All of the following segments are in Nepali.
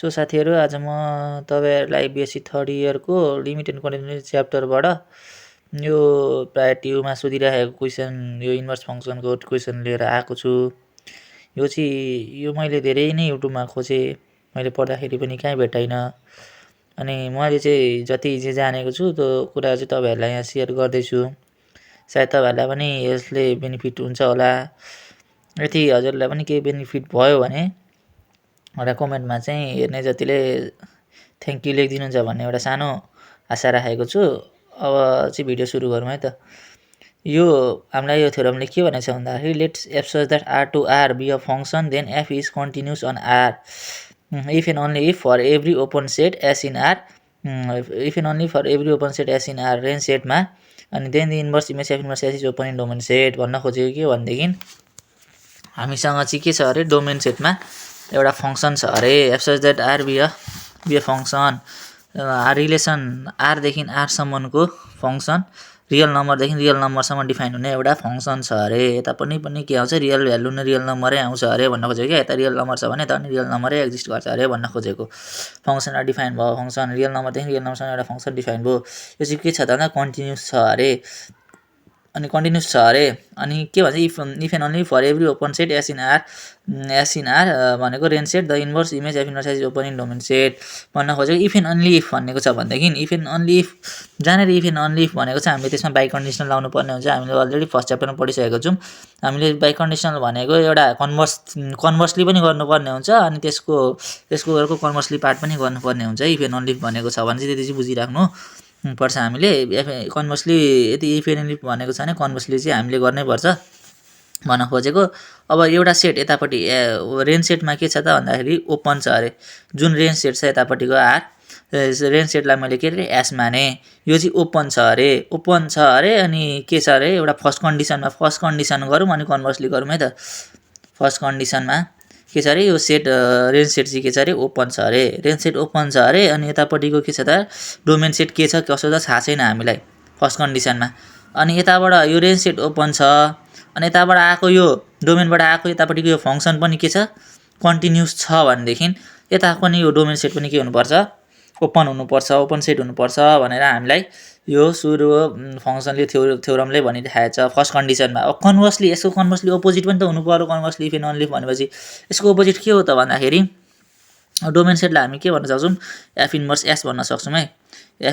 सो साथीहरू आज म तपाईहरुलाई बीएससी थर्ड इयरको लिमिट एन्ड कन्टिन्युटी च्याप्टरबाट यो प्राय ट्युमा सोधिरहेको क्वेशन यो इन्भर्स फंक्सनको क्वेशन लिएर आएको छु। यो मैले धेरै नै युट्युबमा खोजे, मैले पढ्दाखेरि पनि कहीँ भेटाइन। अनि मैले चाहिँ जति चाहिँ जानेको छु त्यो कुरा चाहिँ तपाईहरुलाई यहाँ शेयर गर्दै छु। सायद तपाईहरुलाई पनि यसले बेनिफिट हुन्छ होला। यदि हजुरलाई पनि केही बेनिफिट भयो भने एउटा कमेन्टमा चाहिँ हेर्ने जतिले थ्यांक यू लेखिदिनुहुन्छ भन्ने एउटा सानो आशा राखेको छु। अब चाहिँ भिडियो सुरु गरौँ है त। यो हामीलाई यो थ्योरमले के भनेको छ भन्दाखेरि let's f such that r to r be a function then f is continuous on r if and only if for every open set s in r if and only for every open set s in r range set मा अनि then the inverse image f inverse s is open in domain set भन्न खोजेको के भन्देखि हामीसँग चाहिँ के छ अरे डोमेन सेटमा एउटा फंक्सन छ अरे f such that r be a function relation r देखि r सम्मको फंक्सन रियल नम्बर देखि रियल नम्बर सम्म डिफाइन हुने एउटा फंक्सन छ अरे। यता पनि के आउँछ रियल भ्यालु न रियल नम्बरै आउँछ अरे भन्न खोजेको के यता रियल नम्बर छ भने त रियल नम्बरै एक्जिस्ट गर्छ अरे भन्न खोजेको। फंक्सन डिफाइन भयो फंक्सन रियल नम्बर देखि रियल नम्बरसम्म एउटा फंक्सन डिफाइन भयो। यो चाहिँ के छ त भन्दा कन्टिन्युस छ अरे। अनि कन्टिन्युस छ अरे अनि के भन्छ if and only for every open set s in r भनेको range set the inverse image f inverse is open in domain set भन्न खोजेको। इफ एन्ड ओन्ली इफ भनेको छ भन्देखि इफ एन्ड ओन्ली इफ जानेर इफ एन्ड ओन्ली इफ भनेको चाहिँ हामीले त्यसमा बाइ कन्डिसनल लाउनु पर्ने हुन्छ। हामीले अलरेडी फर्स्ट च्याप्टरमा पढिसकेको छौं। हामीले बाइ कन्डिसनल भनेको एउटा कन्भर्सली पनि गर्नुपर्ने हुन्छ अनि त्यसको अर्को कन्भर्सली पार्ट पनि गर्नुपर्ने हुन्छ। इफ एन्ड ओन्ली इफ भनेको छ भने चाहिँ त्यति चाहिँ बुझिराख्नु पर्छ हामीले। कन्भर्सली यदि इफ एन्ड ओन्ली इफ भनेको छ भने कन्भर्सली चाहिँ हामीले गर्नै पर्छ भन्न खोजेको। अब एउटा सेट यतापट्टि रेन्ज सेटमा के छ त भन्दाखेरि ओपन छ अरे। जुन रेन्ज सेट छ यतापट्टिको आर रेन्ज सेटलाई मैले के रे एस माने। यो चाहिँ ओपन छ अरे अनि के छ अरे एउटा फर्स्ट कन्डिसन गरौँ अनि कन्भर्सली गरौँ है त। फर्स्ट कन्डिसनमा के छ अरे यो सेट रेन्ज सेट चाहिँ के छ अरे ओपन छ अरे। रेन्ज सेट ओपन छ अरे अनि यतापट्टिको के छ त डोमेन सेट के छ कसो त थाहा छैन हामीलाई फर्स्ट कन्डिसनमा। अनि यताबाट यो रेन्ज सेट ओपन छ अनि यताबाट आएको यो डोमेनबाट आएको यतापट्टिको यो फंक्सन पनि के छ कन्टिन्युस छ भनेदेखि यता पनि यो डोमेन सेट पनि के हुनुपर्छ ओपन हुनुपर्छ ओपन सेट हुनुपर्छ भनेर हामीलाई यो सुरु फंक्सनले थ्योरमले भनिरहेको छ फर्स्ट कन्डिसनमा। अब कन्भर्सली यसको कन्भर्सली अपोजिट पनि त हुनु पर्यो। कन्भर्सली इफ एन्ड ओन्ली भनेपछि यसको अपोजिट के हो त भन्दाखेरि डोमेन सेटलाई हामी के भन्न सक्छौं f इन्भर्स s भन्न सक्छौं है।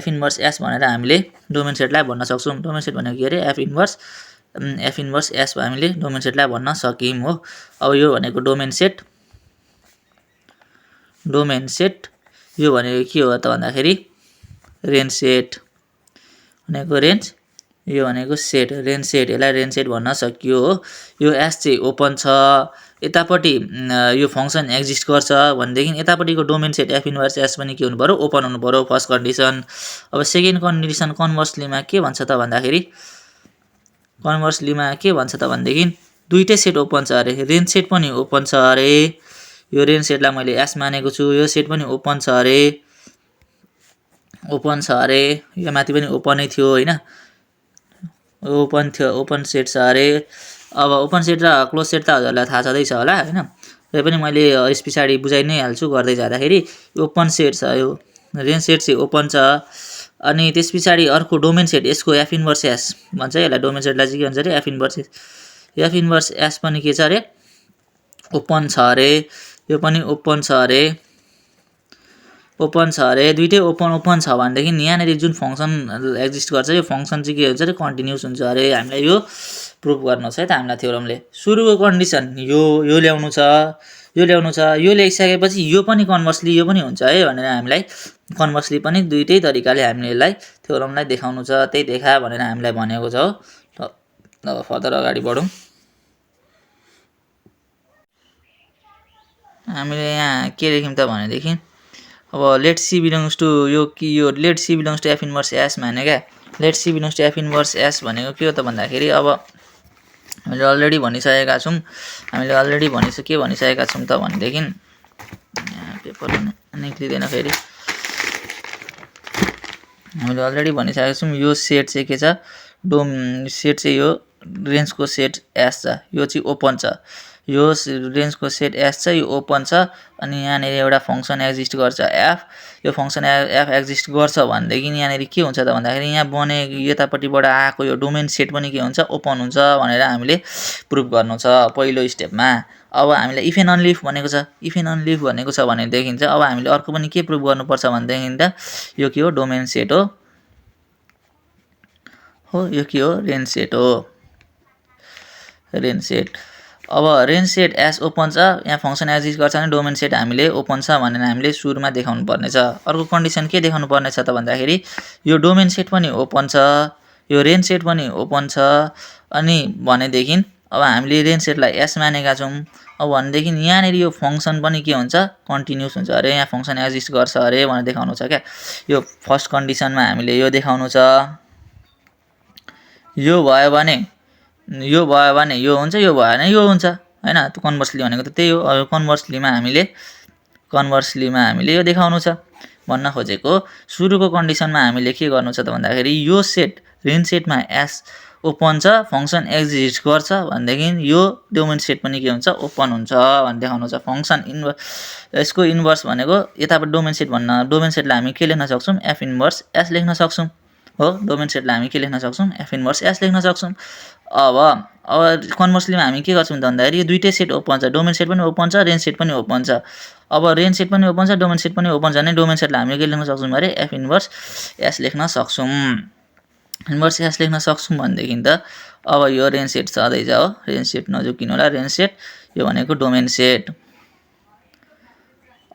f इन्भर्स s भनेर हामीले डोमेन सेटलाई भन्न सक्छौं। डोमेन सेट भनेको के अरे f इन्भर्स s हामीले डोमेन सेटलाई भन्न सक्यौं हो। अब यो भनेको डोमेन सेट यो भनेको के हो त भन्दाखेरि रेन्ज सेट भनेको रेन्ज यो भनेको सेट रेन्ज सेट यसलाई रेन्ज सेट भन्न सकियो हो। यो s चाहिँ ओपन छ यतापट्टि यो फंक्सन एक्जिस्ट गर्छ भनेदेखि यतापट्टिको domain set f inverse s पनि के हुनु पर्यो ओपन हुनु पर्यो फर्स्ट कन्डिसन। अब सेकेन्ड कन्डिसन कन्भर्सलीमा के भन्छ त भन्दाखेरि भनेदेखि दुईटै सेट ओपन छ अरे। रेन्ज सेट पनि ओपन छ अरे। यो रेन्ज सेटलाई मैले s मानेको छु। यो सेट पनि ओपन छ अरे यो माथि पनि ओपनै थियो हैन ओपन सेट छ अरे। अब ओपन सेट र क्लोज सेट त हजुरलाई थाहा छदै छ होला हैन। र पनि मैले यस पछाडी बुझाइ नै हाल्छु गर्दै जाँदाखेरि ओपन सेट छ यो रेन्ज सेट चाहिँ ओपन छ अनि त्यसपछि अर्को डोमेन सेट यसको f इन्भर्स s भन्छ यसलाई डोमेन सेटलाई चाहिँ के भन्छ अरे f इन्भर्स s पनि के छ अरे ओपन छ अरे। यो पनि ओपन छ अरे दुईटै ओपन छ भनेदेखि यहाँनेरि जुन फंक्सन एक्जिस्ट गर्छ यो फंक्सन चाहिँ के हुन्छ अरे कन्टिन्युस हुन्छ अरे। हामीलाई यो प्रुफ गर्नु छ है त हामीलाई थ्योरमले। सुरुको कन्डिसन यो ल्याउनु छ यो ल्याइसकेपछि यो पनि कन्भर्सली यो पनि हुन्छ है भनेर हामीलाई कन्भर्सली पनि दुईटै तरिकाले हामीले यसलाई थ्योरमलाई देखाउनु छ। त्यही देखा भनेर हामीलाई भनेको छ हो। अब फर्दर अगाडि बढौं। हामीले यहाँ के लेख्यौं त भनेदेखि अब लेट c बिलोंग्स टु यो let c belongs to f inverse s माने क्या let c belongs to f inverse s भनेको के हो त भन्दाखेरि अब हामीले अलरेडी भनिसकेका छौं त भनेदेखि पेपर निक्लिदैन फेरि। हामीले अलरेडी भनिसकेका छौं यो सेट चाहिँ के छ सेट चाहिँ यो रेन्जको सेट s छ यो चाहिँ ओपन छ। यो रेन्जको सेट एस छ, यो ओपन छ, अनि यहाँनिर एउटा फङ्सन एक्जिस्ट गर्छ एफ। यो फङ्सन एफ एक्जिस्ट गर्छ भनेदेखि यहाँनिर के हुन्छ त भन्दाखेरि यहाँ बने यतापट्टिबाट आएको यो डोमेन सेट पनि के हुन्छ, ओपन हुन्छ भनेर हामीले प्रुभ गर्नु छ पहिलो स्टेपमा। अब हामीले इफ एन्ड अनली इफ भनेको छ, इफ एन्ड अनली इफ भनेको छ भनेदेखि चाहिँ अब हामीले अर्को पनि के प्रुभ गर्नुपर्छ भनेदेखि त यो के हो, डोमेन सेट हो, यो के हो, रेन्ज सेट हो, रेन्ज सेट। अब रेन्ज सेट एस ओपन छ, यहाँ फङ्सन एक्जिस्ट गर्छ भने डोमेन सेट हामीले ओपन छ भनेर हामीले सुरुमा देखाउनु पर्नेछ। अर्को कन्डिसन के देखाउनु पर्नेछ त भन्दाखेरि यो डोमेन सेट पनि ओपन छ, यो रेन्ज सेट पनि ओपन छ, अनि भनेदेखि अब हामीले रेन्ज सेटलाई एस मानेका छौँ। अब भनेदेखि यहाँनिर यो फङ्सन पनि के हुन्छ, कन्टिन्युस हुन्छ अरे, यहाँ फङ्सन एक्जिस्ट गर्छ अरे भनेर देखाउनु छ क्या। यो फर्स्ट कन्डिसनमा हामीले यो देखाउनु छ, यो भयो भने यो भयो भने यो हुन्छ, यो भयो भने यो हुन्छ हैन। त्यो कन्भर्सली भनेको त त्यही हो। अब कन्भर्सलीमा हामीले यो देखाउनु छ भन्न खोजेको। सुरुको कन्डिसनमा हामीले के गर्नु छ त भन्दाखेरि यो सेट रेन्ज सेटमा एस ओपन छ, फङ्सन एक्जिस्ट गर्छ भनेदेखि यो डोमेन सेट पनि के हुन्छ, ओपन हुन्छ भनेर देखाउनु छ। फङ्सन यसको इन्भर्स भनेको यताबाट डोमेन सेट भन्न, डोमेन सेटलाई हामी के लेख्न सक्छौँ, एफ इन्भर्स एस लेख्न सक्छौँ हो। डोमेन सेटलाई हामी के लेख्न सक्छौँ, एफ इन्भर्स एस लेख्न सक्छौँ। अब कन्भर्सलीमा हामी के गर्छौँ त भन्दाखेरि यो दुईटै सेट ओपन छ, डोमेन सेट पनि ओपन छ, रेन्ज सेट पनि ओपन छ। अब रेन्ज सेट पनि ओपन छ, डोमेन सेट पनि ओपन छ भने डोमेन सेटलाई हामीले के लेख्न सक्छौँ अरे, एफ इन्भर्स एस लेख्न सक्छौँ, इन्भर्स एस लेख्न सक्छौँ भनेदेखि त अब यो रेन्ज सेट छँदैछ हो, रेन्ज सेट नझुकिनु होला, रेन्ज सेट यो भनेको डोमेन सेट।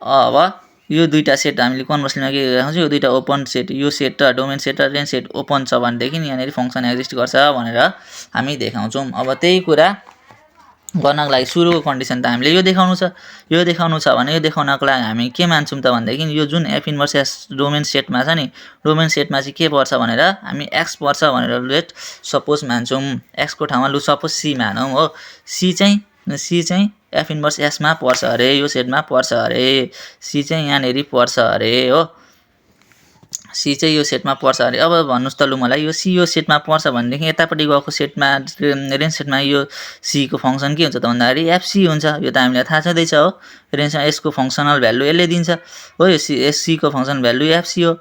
अब यो दुईटा सेट हामीले कन्भर्सलीमा के देखाउँछ, यो दुईटा ओपन सेट, यो सेट र डोमेन सेट र रेन्ज सेट ओपन छ भनेदेखि यहाँनिर फङ्सन एक्जिस्ट गर्छ भनेर हामी देखाउँछौँ। अब त्यही कुरा गर्नको लागि सुरुको कन्डिसन त हामीले यो देखाउनु छ, यो देखाउनु छ भने यो देखाउनको लागि हामी के मान्छौँ त भन्दाखेरि यो जुन एफ इन्भर्स एस डोमेन सेटमा छ नि, डोमेन सेटमा चाहिँ के पर्छ भनेर हामी एक्स पर्छ भनेर लेट सपोज मान्छौँ, एक्सको ठाउँमा लु सपोज सी मानौँ हो। सी चाहिँ एफ इन्भर्स एसमा पर्छ अरे, यो सेटमा पर्छ अरे, सी चाहिँ यहाँनिर पर्छ अरे हो, सी चाहिँ यो सेटमा पर्छ अरे। अब भन्नुहोस् त लु मलाई यो सी यो सेटमा पर्छ भनेदेखि यतापट्टि गएको सेटमा रेन्ज सेटमा यो सीको फङ्सन के हुन्छ त भन्दाखेरि एफसी हुन्छ। यो त हामीलाई थाहा छँदैछ हो, रेन्जमा यसको फङ्सनल भ्यालु यसले दिन्छ हो, यो सीको फङ्सन भ्यालु एफसी हो,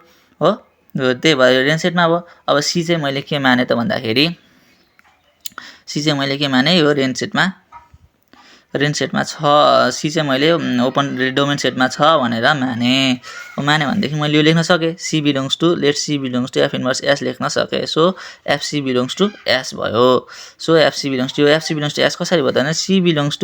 त्यही भएर रेन्ज सेटमा भयो। अब सी चाहिँ मैले के माने त भन्दाखेरि सी चाहिँ मैले के माने, यो रेन्ज सेटमा छ, सी चाहिँ मैले ओपन डोमेन सेटमा छ भनेर माने भनेदेखि मैले यो लेख्न सकेँ, C belongs to F inverse S लेख्न सकेँ। So FC belongs to S भयो। So FC belongs to S कसरी भयो त भने C belongs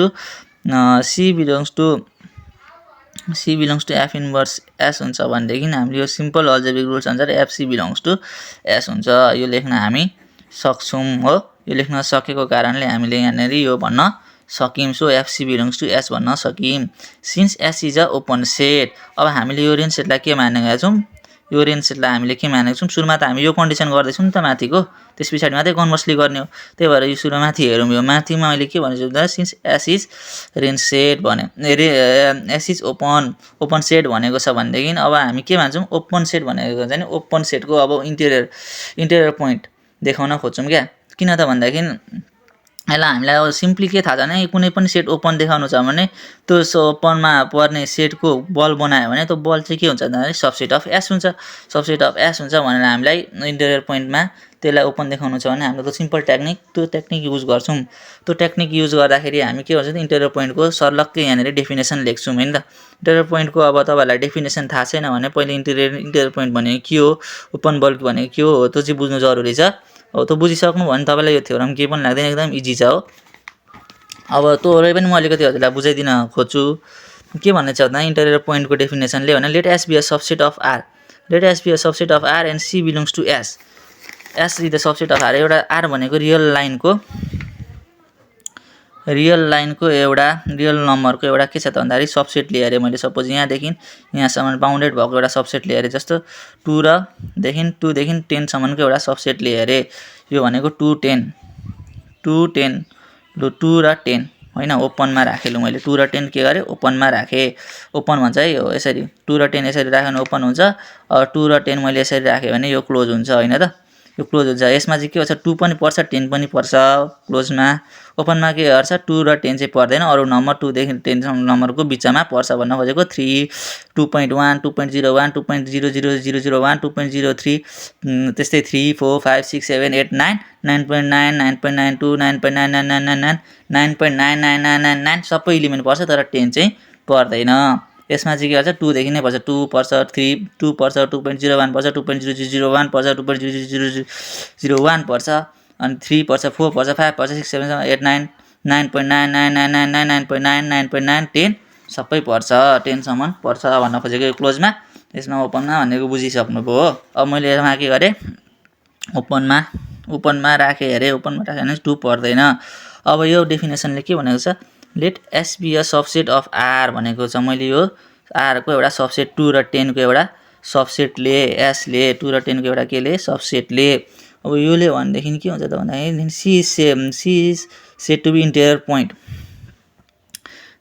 to F inverse S हुन्छ भनेदेखि हामीले यो सिम्पल अल्जेब्रिक रुल्स अनुसार एफसी बिलोङ्स टु एस हुन्छ, यो लेख्न हामी सक्छौँ हो। यो लेख्न सकेको कारणले हामीले यहाँनिर यो भन्न सक्यौँ। So FC belongs to S भन्न सक्यौँ। Since S is a open set, अब हामीले यो रेन्ज सेटलाई के मानेका छौँ, यो रेन्ज सेटलाई हामीले के मानेको छौँ, सुरुमा त हामी यो कन्डिसन गर्दैछौँ नि त माथिको, त्यस पछाडि मात्रै कन्भर्सली गर्ने हो। त्यही भएर यो सुरु माथि हेरौँ, यो माथिमा मैले के भनेको छु त, since S is range set भने एस इज ओपन सेट भनेको छ भनेदेखि अब हामी के मान्छौँ, ओपन सेट भनेको चाहिँ ओपन सेटको अब इन्टेरियर पोइन्ट देखाउन खोज्छौँ क्या। किन त भन्दाखेरि यसलाई हामीलाई अब सिम्पली के थाहा छ भने कुनै पनि सेट ओपन देखाउनु छ भने त्यो ओपनमा पर्ने सेटको बल बनायो भने त्यो बल चाहिँ के हुन्छ भन्दाखेरि सबसेट अफ एस हुन्छ, सबसेट अफ एस हुन्छ भनेर हामीलाई इन्टेरियर पोइन्टमा त्यसलाई ओपन देखाउनु छ भने हामीले त सिम्पल त्यो टेक्निक युज गर्छौँ। त्यो टेक्निक युज गर्दाखेरि हामी के गर्छौँ, इन्टेरियर पोइन्टको सर्लक्कै यहाँनिर डेफिनेसन लेख्छौँ हैन त। इन्टेरियर पोइन्टको अब तपाईँहरूलाई डेफिनेसन थाहा छैन भने पहिले इन्टेरियर पोइन्ट भनेको के हो, ओपन बल भनेको के हो त्यो चाहिँ बुझ्नु जरुरी छ हो। त्यो बुझिसक्नु भने तपाईँलाई यो थ्योरम केही पनि लाग्दैन, एकदम इजी छ हो। अब तोरै पनि म अलिकति हजुरलाई बुझाइदिन खोज्छु। के भन्ने छ भन्दा इन्टेरियर पोइन्टको डेफिनेसनले भने let S be a subset of R and C belongs to S. S is the subset of R, एउटा आर भनेको रियल नम्बरको एउटा के छ त भन्दाखेरि सबसेट लिएर मैले सपोज यहाँदेखि यहाँसम्म बााउन्डेड भएको एउटा सबसेट लिएर, जस्तो 2देखि 10 सम्मको एउटा सबसेट लिएर, यो भनेको 2 10 लु 2 र 10 होइन ओपनमा राखेँ। लु मैले 2 र 10 के गरेँ, ओपनमा राखेँ। ओपन भन्छ है यो यसरी, 2 र 10 यसरी राख्यो भने ओपन हुन्छ, 2 र 10 मैले यसरी राखेँ भने यो क्लोज हुन्छ होइन त। यो क्लोज हुन्छ। यसमा चाहिँ के हुन्छ 2 पनि पर्छ 10 पनि पर्छ क्लोजमा। ओपनमा के गर्छ 2 र 10 चाहिँ पर्दैन, अरु नम्बर 2 देखि 10 सम्म नम्बरको बिचमा पर्छ भन्न खोजेको। 3 2.1 2.01 2.00001 2.03 त्यस्तै 3 4 5 6 7 8 9 9.9 9.92 9.99999 9.99999 सबै इलिमेन्ट पर्छ तर 10 चाहिँ पर्दैन। यसमा चाहिँ के गर्छ 2 देखि नै पर्छ 2 पर्छ 3 2 पर्छ 2.01 पर्छ 2.0001 पर्छ 2.0001 पर्छ अनि 3 पर्छ 4 पर्छ 5 पर्छ 6 7 8 9 9.99999 9.9 9.9 10 सबै पर्छ 10 सम्म पर्छ भन्न खोजेको क्लोजमा। यसमा ओपनमा भनेको बुझिसक्नुभयो हो। अब मैले यसमा के गरे ओपनमा राखे हेरे ओपनमा राखे भने 2 पर्दैन। अब यो डेफिनेसनले के भनेको छ लेट S be a subset of R भनेको छ। मैले यो R को एउटा सबसेट 2 र 10 को एउटा सबसेटले S ले 2 र 10 को एउटा केले सबसेटले। अब योले भनेदेखि के हुन्छ त भन्दाखेरि C is said to be interior point,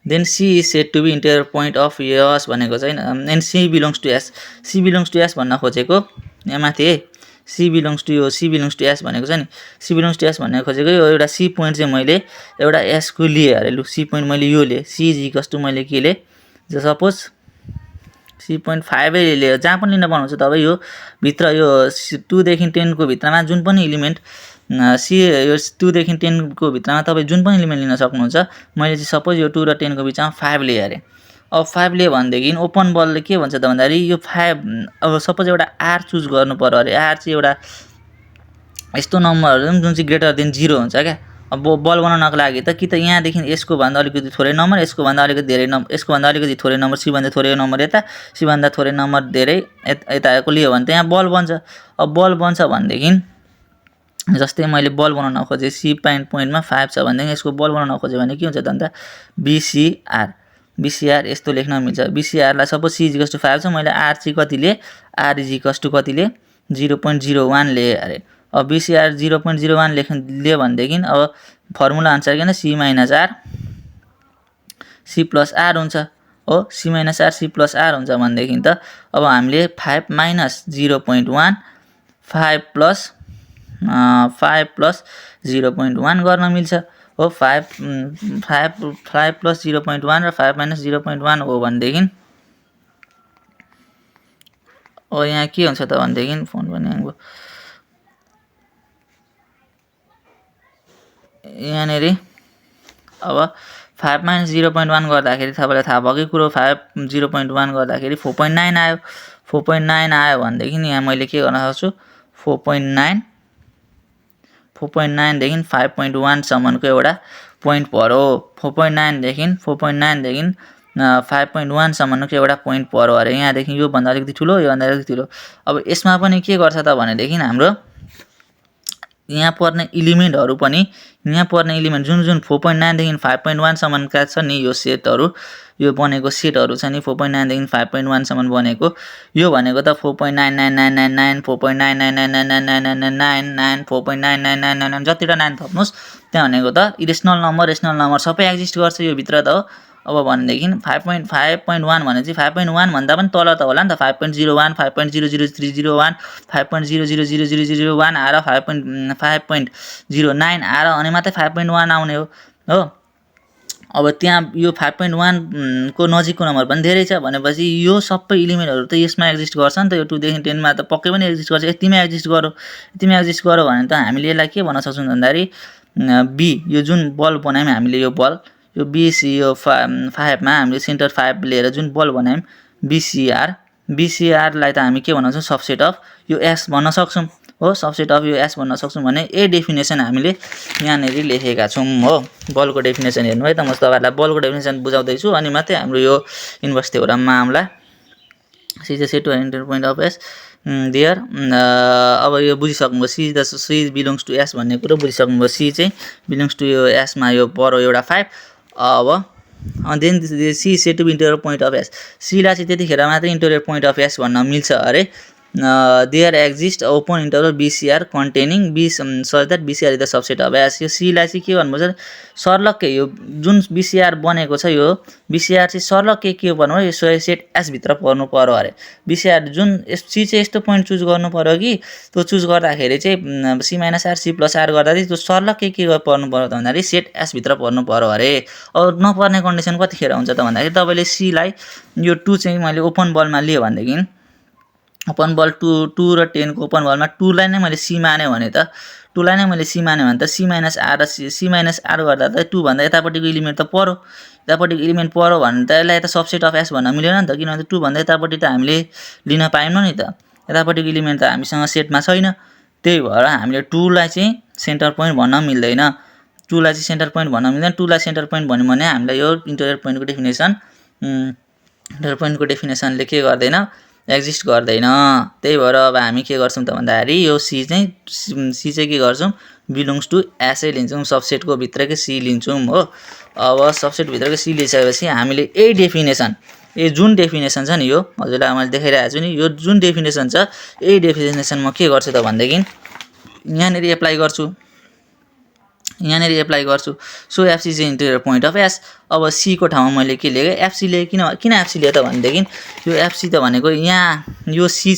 then C is said to be interior point of S भनेको छैन, and C belongs to S। C belongs to S भन्न खोजेको यहाँ माथि C belongs to S भनेको छ नि। C belongs to S भन्ने खोजेको यो एउटा C पोइन्ट चाहिँ मैले एउटा S को लिए अरे लु C पोइन्ट मैले यो लिए C is equals to मैले के लिए सपोज C.5 ले जहाँ पनि लिन पाउनुहुन्छ तपाईँ यो भित्र यो 2 देखि 10 को भित्रमा जुन पनि एलिमेन्ट यो 2 देखि 10 को भित्रमा तपाईँ जुन पनि एलिमेन्ट लिन सक्नुहुन्छ। मैले चाहिँ सपोज यो 2 र 10 को बिचमा 5 लिए अरे। अब 5 लिए भनेदेखि ओपन बलले के भन्छ त भन्दाखेरि यो 5 अब सपोज एउटा R चुज गर्नु पर्यो अरे। R चाहिँ एउटा यस्तो नम्बरहरु जुन चाहिँ ग्रेटर देन 0 हुन्छ क्या। अब बल बनाउनको लागि त कि त यहाँ देखि यसको भन्दा अलिकति थोरै नम्बर यसको भन्दा अलिकति धेरै नम्बर यसको भन्दा अलिकति थोरै नम्बर C भन्दा थोरै नम्बर यता C भन्दा थोरै नम्बर धेरै यताको लियो भने त यहाँ बल बन्छ। अब बल बन्छ भनेदेखि जस्तै मैले बल बनाउन खोजे C पोइन्टमा 5 छ भनेदेखि यसको बल बनाउन खोजे भने के हुन्छ त अन्त BCR यस्तो लेख्न मिल्छ। BCR लाई सपोज C = 5 छ मैले R चाहिँ कति लिए R = कति लिए 0.01 लिए अरे। अब BCR 0.01 लेख्यो भनेदेखि अब फर्मुला अनुसार के C - R C + R हुन्छ हो। C - R C + R हुन्छ भनेदेखि त अब हामीले 5 - 0.1 5 + 0.1 गर्न मिल्छ हो। 5 + 0.1 र 5 - 0.1 हो भनेदेखि ओ यहाँ के हुन्छ त भनेदेखि फोन पनि आउँछ यहाँनेरि। अब 5 - 0.1 गर्दाखेरि तपाईलाई थाहा भएकै कुरो 5 0.1 गर्दाखेरि 4.9 आयो। 4.9 आयो भनेदेखि यहाँ मैले के गर्न सक्छु 4.9 देखि 5.1 सम्मको एउटा पोइन्ट पर्यो। 4.9 देखि 5.1 सम्मको एउटा पोइन्ट पर्यो अरे। यहाँ देखि यो भन्दा अलिकति ठुलो यो भन्दा अलिकति ठुलो। अब यसमा पनि के गर्छ त भनेदेखि हाम्रो यहाँ पर्ने एलिमेन्टहरु पनि यहाँ पर्ने एलिमेन्ट जुन 4.9 देखि 5.1 सम्मका छ नि यो सेटहरु यो बनेको सेटहरु छ नि 4.9 देखि 5.1 सम्म बनेको यो भनेको त 4.99999 4.9999999 4.99999 जतिटा 9 थप्नुस् त्यहाँ भनेको त इरेशनल नम्बर सबै एक्जिस्ट गर्छ यो भित्र त हो। अब भनेदेखि 5.1 भने चाहिँ 5.1 भन्दा पनि तल त होला नि त 5.01 5.00301 5.0000001 आएर 5.09 आएर अनि मात्रै 5.1 आउने हो। अब त्यहाँ यो 5.1 को नजिकको नम्बर पनि धेरै छ भनेपछि यो सबै एलिमेन्टहरु त यसमा एक्जिस्ट गर्छ नि त। यो 2 देखि 10 मा त पक्कै पनि एक्जिस्ट गर्छ। यतिमै एक्जिस्ट गरो भने त हामीले यसलाई के भन्न सक्छौं भन्दाखेरि बी यो जुन बल बनायौं हामीले यो बल यो BC यो 5 मा हामीले सेन्टर 5 लिएर जुन बल बनायौं BCR लाई त हामी के भन्न सक्छौं सबसेट अफ यो S भन्न सक्छौं हो। सबसेट अफ यो S भन्न सक्छौं भने ए डेफिनेसन हामीले यहाँ नेरी लेखेका छौं हो। बलको डेफिनेसन हेर्नु है त म तपाईहरुलाई बलको डेफिनेसन बुझाउँदै छु अनि मात्रै हाम्रो यो इन्भर्स थ्योरममा आउँला। C is said to be interior point of S there अब यो बुझिसक्नुभयो C belongs to S भन्ने कुरा बुझिसक्नुभयो। C चाहिँ belongs to यो S मा यो पर्यो एउटा 5। अब then C is said to be interior point of S C लाई चाहिँ त्यतिखेर मात्रै interior point of S भन्न मिल्छ अरे there exist open interval BCR containing such that BCR is the subset of S. यो सीलाई चाहिँ के भन्नुपर्छ सर्लक्कै यो जुन बिसिआर बनेको छ यो बिसिआर चाहिँ सर्लक्कै के भन्नु यो सेट एसभित्र पर्नु पर्यो अरे। बिसिआर जुन सी चाहिँ यस्तो पोइन्ट चुज गर्नु पर्यो कि त्यो चुज गर्दाखेरि चाहिँ C minus R C plus R गर्दा चाहिँ त्यो सर्लक्कै के पर्नु पर्यो त भन्दाखेरि सेट एसभित्र पर्नु पर्यो अरे। अब नपर्ने कन्डिसन कतिखेर हुन्छ त भन्दाखेरि तपाईँले सीलाई यो 2 चाहिँ मैले ओपन बलमा लिएँ भनेदेखि ओपन बल 2 र 10 को ओपन बलमा 2 लाई नै मैले सी माने भने त 2 लाई नै मैले सी माने भने त सी माइनस आर र सी माइनस आर गर्दा त 2 भन्दा यतापट्टिको इलिमेन्ट त पर्यो, यतापट्टिको इलिमेन्ट पर्यो भने त यसलाई त सबसेट अफ एस भन्न मिलेन नि त, किनभने 2 भन्दा यतापट्टि त हामीले लिन पाएनौँ नि त, यतापट्टिको इलिमेन्ट त हामीसँग सेटमा छैन। त्यही भएर हामीले 2 लाई चाहिँ सेन्टर पोइन्ट भन्न मिल्दैन, 2 लाई चाहिँ सेन्टर पोइन्ट भन्न मिल्दैन। 2 लाई सेन्टर पोइन्ट भन्यो भने हामीलाई यो इन्टेरियर पोइन्टको डेफिनेसनले के गर्दैन एक्जिस्ट गर्दैन। त्यही भएर अब हामी के गर्छौँ त भन्दाखेरि यो सी चाहिँ के गर्छौँ बिलोङ्स टु एसै लिन्छौँ, सबसेटको भित्रकै सी लिन्छौँ हो। अब सबसेट भित्रकै सी लिइसकेपछि हामीले यही डेफिनेसन जुन डेफिनेसन छ नि यो हजुरलाई मैले देखाइरहेको छु नि यो जुन डेफिनेसन छ यही डेफिनेसन म के गर्छु त भनेदेखि यहाँनिर एप्लाई गर्छु, सो एफसी चाहिँ इन्टेरियर पोइन्ट अफ एस। अब सी को ठाउँमा मैले के लिएँ एफसी लिएँ, किन एफसी लिएँ त भनेदेखि यो एफसी त भनेको यहाँ यो सी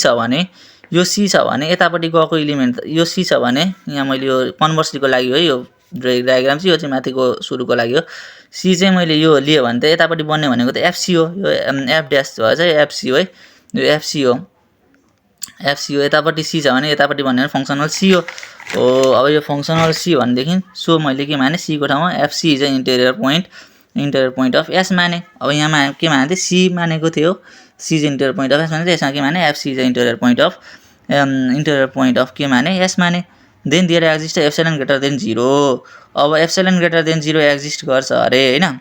छ भने यतापट्टि गएको इलिमेन्ट यो सी छ भने यहाँ मैले यो कन्भर्सलीको लागि हो यो डायग्राम चाहिँ यो चाहिँ माथिको सुरुको लागि हो। सी चाहिँ मैले यो लिएँ भने त यतापट्टि बन्ने भनेको त एफसी हो, यो एफ ड्यास भएछ एफसी हो है, यो एफसी हो यतापट्टि सी छ भने यतापट्टि भन्ने फङ्सनल सी हो। अब यो फङ्सनल सी भनेदेखि सो मैले के माने सी को ठाउँमा FC is interior point of S माने। अब यहाँ के माने थिएँ सी मानेको थियो, C is interior point of S माने यसमा के माने FC is interior point of के माने एस माने। देन दिएर एक्जिस्ट एप्सिलन ग्रेटर देन 0। अब एप्सिलन ग्रेटर देन 0 एक्जिस्ट गर्छ अरे हैन,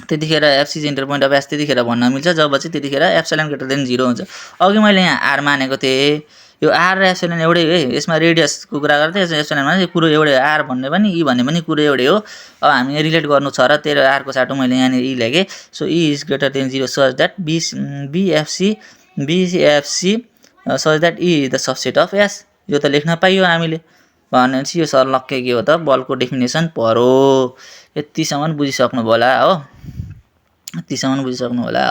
त्यतिखेर FC inter point of S त्यतिखेर भन्न मिल्छ जब चाहिँ त्यतिखेर एप्सिलन ग्रेटर देन 0 हुन्छ। अघि मैले यहाँ आर मानेको थिएँ, यो आर र एप्सिलन एउटै है, यसमा रेडियसको कुरा गर्दै एप्सिलन माने कुरो एउटै, आर भन्ने पनि ई भन्ने पनि कुरो एउटै हो। अब हामी रिलेट गर्नु छ र तेरो आरको साटो मैले यहाँनिर ई लेखेँ, so E is greater than 0 such that BFC such that E is the subset of S. यो त लेख्न पाइयो हामीले भनेपछि यो सर्लक्कै के हो त बलको डेफिनेसन परो। यतिसम्म बुझिसक्नु होला हो,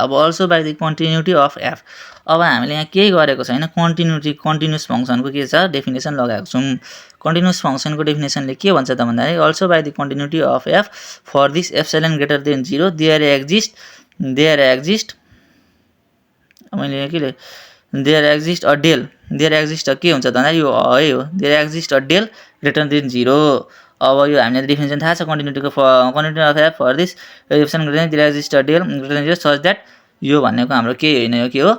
अब also by the continuity of F. अब हामीले यहाँ केही गरेको छैन, कन्टिन्युस फङ्सनको के छ डेफिनेसन लगाएको छौँ। कन्टिन्युस फङ्सनको डेफिनेसनले के भन्छ त भन्दाखेरि also by the continuity of F for this epsilon greater than 0 there exist मैले यहाँ के देयर एक्जिस्ट अ डेल, के हुन्छ त भन्दा यो है हो, there exist a del greater than 0। अब यो हामीलाई डेफिनेसन थाहा छ continuity of F for this epsilon greater than there exist a del greater than 0 such that यो भनेको हाम्रो केही होइन, यो के हो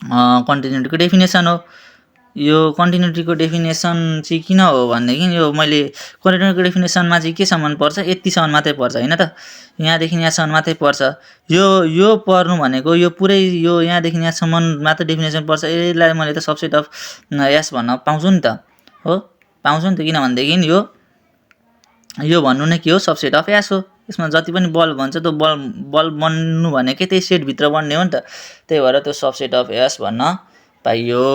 कन्टिन्युटीको डेफिनेसन हो। यो कन्टिन्युटीको डेफिनेसन चाहिँ किन हो भनेदेखि यो मैले कन्टिन्युटीको डेफिनेसनमा चाहिँ केसम्म पर्छ यतिसम्म मात्रै पर्छ हैन त, यहाँदेखि यहाँसम्म मात्रै पर्छ। यो पर्नु भनेको यो पुरै यो यहाँदेखि यहाँसम्म मात्र डेफिनेसन पर्छ, यसलाई मैले त सबसेट अफ एस भन्न पाउँछु नि त हो, पाउँछु नि त, किनभनेदेखि यो भन्नु नै के हो सबसेट अफ एस हो। यसमा जति पनि बल भन्छ त्यो बल बन्नु भनेकै त्यही सेटभित्र बन्ने हो नि त, त्यही भएर त्यो सबसेट अफ एस भन्न पाइयो।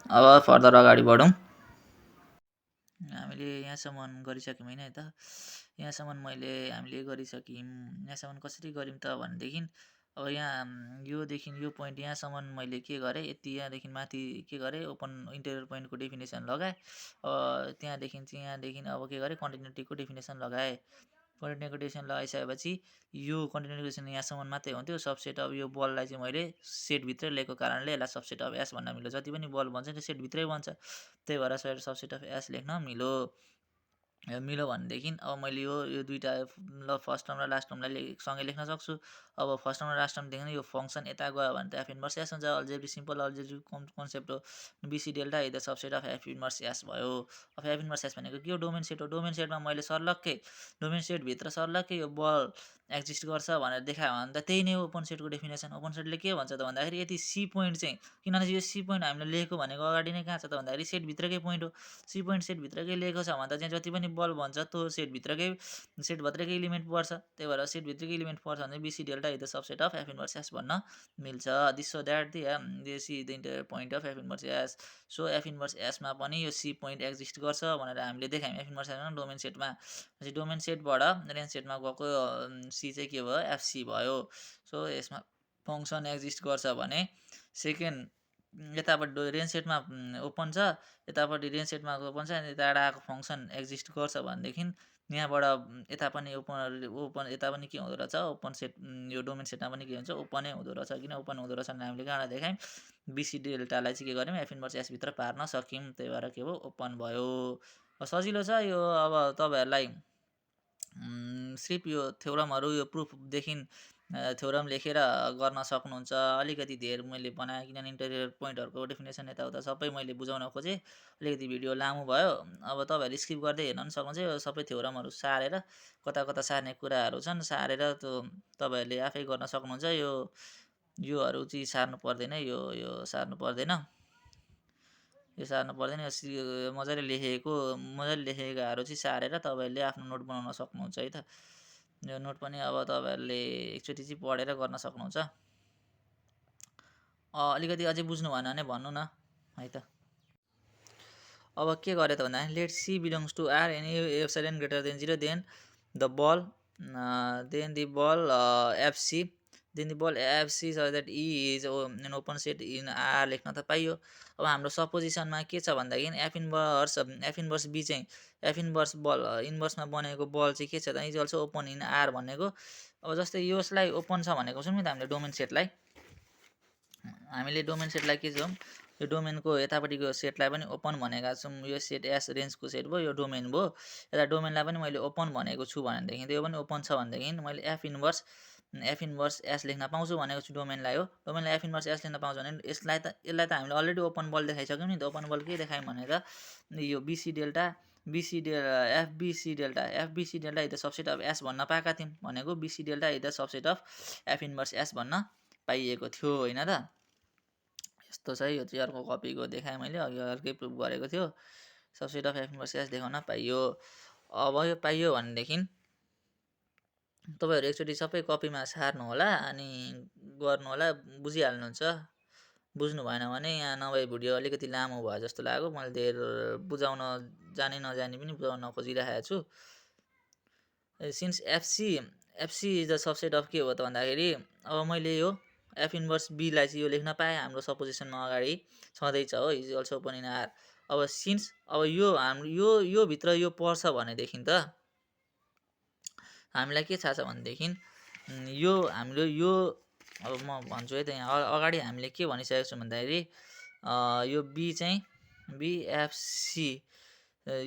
अब फर्दर अगाडि बढौँ, हामीले यहाँसम्म गरिसक्यौँ होइन त, यहाँसम्म हामीले गरिसक्यौँ। यहाँसम्म कसरी गऱ्यौँ त भनेदेखि अब यहाँ योदेखि यो पोइन्ट यहाँसम्म मैले के गरेँ यति यहाँदेखि माथि के गरेँ ओपन इन्टेरियर पोइन्टको डेफिनेसन लगाएँ। त्यहाँदेखि चाहिँ यहाँदेखि अब के गरेँ कन्टिन्युटीको डेफिनेसन लगाएँ। कन्टिन्युटीको डेफिनेसन लगाइसकेपछि यो कन्टिन्युटी यहाँसम्म मात्रै हुन्थ्यो, सबसेट अब यो बललाई चाहिँ मैले सेटभित्रै लिएको कारणले यसलाई सबसेट अफ एस भन्न मिल्यो। जति पनि बल भन्छ त्यो सेटभित्रै बन्छ, त्यही भएर सबसेट अफ एस लेख्न मिलो भनेदेखि अब मैले यो दुईवटा ल फर्स्ट टर्म र लास्ट टर्मलाई सँगै लेख्न सक्छु। अब फर्स्ट टर्म र लास्ट टर्मदेखि यो फङ्सन यता गयो भने त एफ इन्भर्स एस हुन्छ, अल्जेब्रिक सिम्पल अल्जेब्रिक कन्सेप्ट हो, BC delta is the subset of F inverse S भयो। अब एफ इन्भर्स एस भनेको के हो डोमेन सेट हो, डोमेन सेटमा मैले डोमेन सेटभित्र सर्लक्कै यो बल एक्जिस्ट गर्छ भनेर देखायो भने त त्यही नै हो ओपन सेटको डेफिनेसन। ओपन सेटले के भन्छ त भन्दाखेरि यति सी पोइन्ट चाहिँ, किनभने यो सी पोइन्ट हामीले लेखेको भनेको अगाडि नै कहाँ छ त भन्दाखेरि सेटभित्रकै पोइन्ट हो। सी पोइन्ट सेटभित्रकै लेखेको छ भने त चाहिँ जति पनि बल भन्छ त्यो सेटभित्रकै इलिमेन्ट पर्छ। त्यही भएर सेटभित्रकै इलिमेन्ट पर्छ भने BC delta is the subset of F inverse S भन्न मिल्छ। This so that this is the inter point of F inverse S. So F inverse एसमा पनि यो सी पोइन्ट एक्जिस्ट गर्छ भनेर हामीले देखायौँ। एफ इन्भर्स एसमा डोमेन सेटमा, डोमेन सेटबाट रेन्ज सेटमा गएको सी चाहिँ के भयो, एफसी भयो। सो यसमा फङ्सन एक्जिस्ट गर्छ भने सेकेन्ड यतापट्टि रेन्ज सेटमा ओपन छ, यतापट्टि रेन्ज सेटमा ओपन छ, अनि यताबाट आएको फङ्सन एक्जिस्ट गर्छ भनेदेखि यहाँबाट यता पनि ओपन यता पनि के हुँदो रहेछ, ओपन सेट यो डोमेन सेटमा पनि के हुन्छ, ओपनै हुँदो रहेछ। किन ओपन हुँदो रहेछ भने हामीले कहाँबाट देखायौँ, बिसी डेल्टालाई चाहिँ के गर्यौँ, एफ इन्भर्स एसभित्र पार्न सक्यौँ। त्यही भएर के भयो, ओपन भयो। सजिलो छ यो। अब तपाईँहरूलाई सिर्फ यो थ्योरमहरू, यो प्रुफदेखि थ्योरम लेखेर गर्न सक्नुहुन्छ। अलिकति धेर मैले बनाएँ किनभने इन्टेरियर पोइन्टहरूको डेफिनेसन यताउता सबै मैले बुझाउन खोजेँ, अलिकति भिडियो लामो भयो। अब तपाईँहरूले स्किप गर्दै हेर्न पनि सक्नुहुन्छ। यो सबै थ्योरमहरू सारेर कता कता सार्ने कुराहरू छन्, सारेर त्यो तपाईँहरूले आफै गर्न सक्नुहुन्छ। योहरू चाहिँ सार्नु पर्दैन, यो सार्नु पर्दैन, यो सार्नु पर्दैन। यो मजाले लेखेकाहरू चाहिँ सारेर तपाईँहरूले आफ्नो नोट बनाउन सक्नुहुन्छ है त। यो नोट पनि अब तपाईँहरूले एकचोटि चाहिँ पढेर गर्न सक्नुहुन्छ। अलिकति अझै बुझ्नु भएन भने भन्नु न है त। अब के गर्यो त भन्दाखेरि let C belongs to R and epsilon greater than 0 then the ball F C then the ball F C so that E is an open set in R लेख्न त पाइयो। अब हाम्रो सपोजिसनमा के छ भन्दाखेरि एफ इन्भर्स बी चाहिँ एफ इन्भर्स बल इन्भर्समा बनेको बल चाहिँ के छ त, is also open in R भनेको। अब जस्तै यसलाई ओपन छ भनेको छौँ नि त हामीले डोमेन सेटलाई, हामीले डोमेन सेटलाई के छौँ, यो डोमेनको यतापट्टिको सेटलाई पनि ओपन भनेका छौँ। यो सेट एस रेन्जको सेट भयो, यो डोमेन भयो। यता डोमेनलाई पनि मैले ओपन भनेको छु भनेदेखि, यो पनि ओपन छ भनेदेखि मैले एफ इन्भर्स एस लेख्न पाउँछु भनेको छु डोमेनलाई हो। डोमेनलाई एफ इन्भर्स एस लेख्न पाउँछु भने यसलाई त हामीले अलरेडी ओपन बल देखाइसक्यौँ नि त। ओपन बल के देखायौँ भने त यो FBC delta is the subset of S भन्न पाएका थियौँ भनेको BC delta is the subset of F inverse S भन्न पाइएको थियो होइन त। यस्तो छ यो चाहिँ अर्को कपीको देखाएँ मैले, अघि अर्कै प्रुफ गरेको थियो। Subset of F inverse S देखाउन पाइयो। अब यो पाइयो भनेदेखि तपाईँहरू एकचोटि सबै कपीमा सार्नु होला अनि गर्नु होला, बुझिहाल्नुहुन्छ। बुझ्नु भएन भने यहाँ नभए भिडियो अलिकति लामो भयो जस्तो लाग्यो। मैले धेर बुझाउन जाने नजाने पनि बुझाउन खोजिरहेको छु। Since FC is the subset of के हो त भन्दाखेरि अब मैले यो एफ इन्भर्स बीलाई चाहिँ यो लेख्न पाएँ, हाम्रो सपोजिसनमा अगाडि छँदैछ हो, is also open in are. अब सिन्स अब यो हाम्रो यो भित्र यो पर्छ भनेदेखि त हामीलाई के थाहा छ भनेदेखि यो हाम्रो यो अब म भन्छु है त, यहाँ अगाडि हामीले के भनिसकेको छौँ भन्दाखेरि यो बी चाहिँ बिएफसी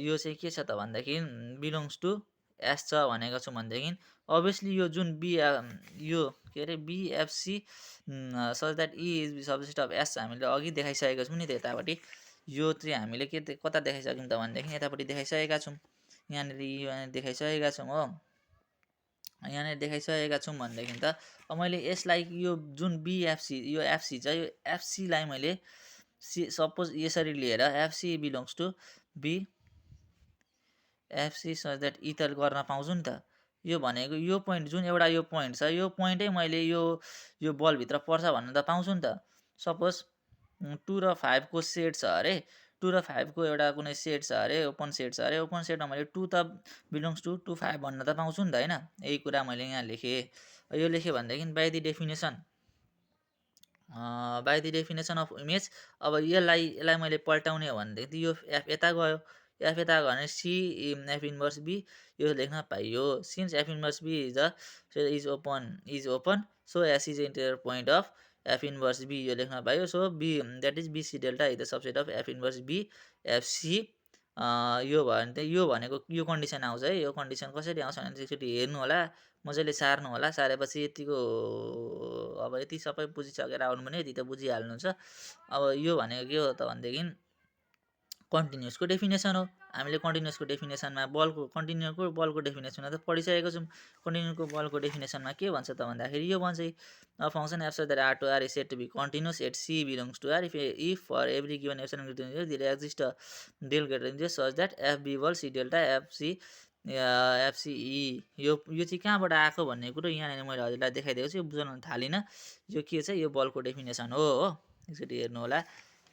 यो चाहिँ के छ त भन्दाखेरि बिलोङ्स टु एस छ भनेको छु भनेदेखि अभियसली यो जुन यो के अरे BFC such that E is subset of S हामीले अघि देखाइसकेका छौँ नि त। यतापट्टि यो चाहिँ हामीले कता देखाइसक्यौँ त भनेदेखि यतापट्टि देखाइसकेका छौँ, यहाँनिर यहाँनिर देखाइसकेका छौँ हो, यहाँनिर देखाइसकेका छौँ भनेदेखि त अब मैले यसलाई यो जुन बिएफसी यो एफसी छ, यो एफसीलाई मैले सपोज यसरी लिएर FC belongs to B FC such that E त गर्न पाउँछु नि त। यो भनेको यो पोइन्ट जुन एउटा यो पोइन्ट छ, यो पोइन्टै मैले यो बलभित्र पर्छ भन्न त पाउँछु नि त। सपोज 2 र 5 को सेट छ अरे, 2 र 5 को एउटा कुनै सेट छ अरे, ओपन सेट छ अरे, ओपन सेटमा मैले 2 त बिलोङ्स टु 2 5 भन्न त पाउँछु नि त होइन। यही कुरा मैले यहाँ लेखेँ। यो लेखेँ भनेदेखि by the definition of image. अब यसलाई मैले पल्टाउने हो भनेदेखि यो एफ यता गयो, एफ यता गयो भने सी एफ इन्भर्स बी यो लेख्न पाइयो। Since F inverse B is open so S is interior point of F inverse B यो लेख्न पाइयो। So B that is B C delta is the subset of F inverse B F C. यो भयो भने त यो भनेको यो कन्डिसन आउँछ है। यो कन्डिसन कसरी आउँछ भने एकचोटि हेर्नु होला, मजाले सार्नु होला। सारेपछि यतिको अब यति सबै बुझिसकेर आउनु भने यति त बुझिहाल्नुहुन्छ। अब यो भनेको के हो त भनेदेखि कन्टिन्युसको डेफिनेसन हो। हामीले कन्टिन्युसको डेफिनेसनमा बलको डेफिनेसनमा त पढिसकेको छौँ। कन्टिन्युसको बलको डेफिनेसनमा के भन्छ त भन्दाखेरि यो भन्छ function F such that R to R is said to be continuous at C belongs to R if for every given epsilon there exist a del greater than such that F B equal C delta FCE. यो चाहिँ कहाँबाट आएको भन्ने कुरो यहाँनिर मैले हजुरलाई देखाइदिएको छु। यो बुझाउन थालिनँ। यो के छ, यो बलको डेफिनेसन हो एकचोटि हेर्नु होला।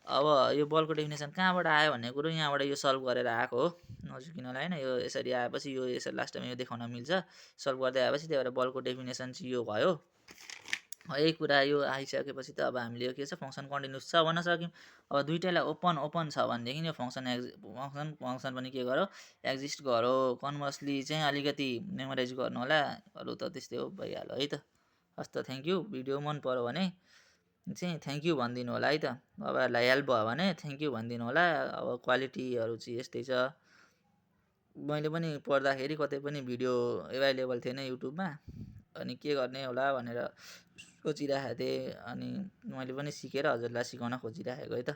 अब यो बलको डेफिनेसन कहाँबाट आयो भन्ने कुरो यहाँबाट यो सल्भ गरेर आएको हो। नजुकिनलाई होइन, यो यसरी आएपछि यो यसरी लास्टमा यो देखाउन मिल्छ सल्भ गर्दै आएपछि। त्यही भएर बलको डेफिनेसन चाहिँ यो भयो। यही कुरा यो आइसकेपछि त अब हामीले यो के छ, फङ्सन कन्टिन्युस छ भन्न सक्यौँ। अब दुइटैलाई ओपन छ भनेदेखि यो फङ्सन पनि के गरौँ, एक्जिस्ट गरौँ। कन्भर्सली चाहिँ अलिकति मेमोराइज गर्नु होला। अरू त त्यस्तै हो, भइहाल्यो है त। हस् त, थ्याङ्क यू। भिडियो मन पऱ्यो भने चाहिँ थ्याङ्क यू भनिदिनु होला है त। तपाईँहरूलाई हेल्प भयो भने थ्याङ्क यू भनिदिनु होला। अब क्वालिटीहरू चाहिँ यस्तै छ। मैले पनि पढ्दाखेरि कतै पनि भिडियो एभाइलेबल थिएन युट्युबमा, अनि के गर्ने होला भनेर सोचिरहेको थिएँ। अनि मैले पनि सिकेर हजुरलाई सिकाउन खोजिरहेको है त।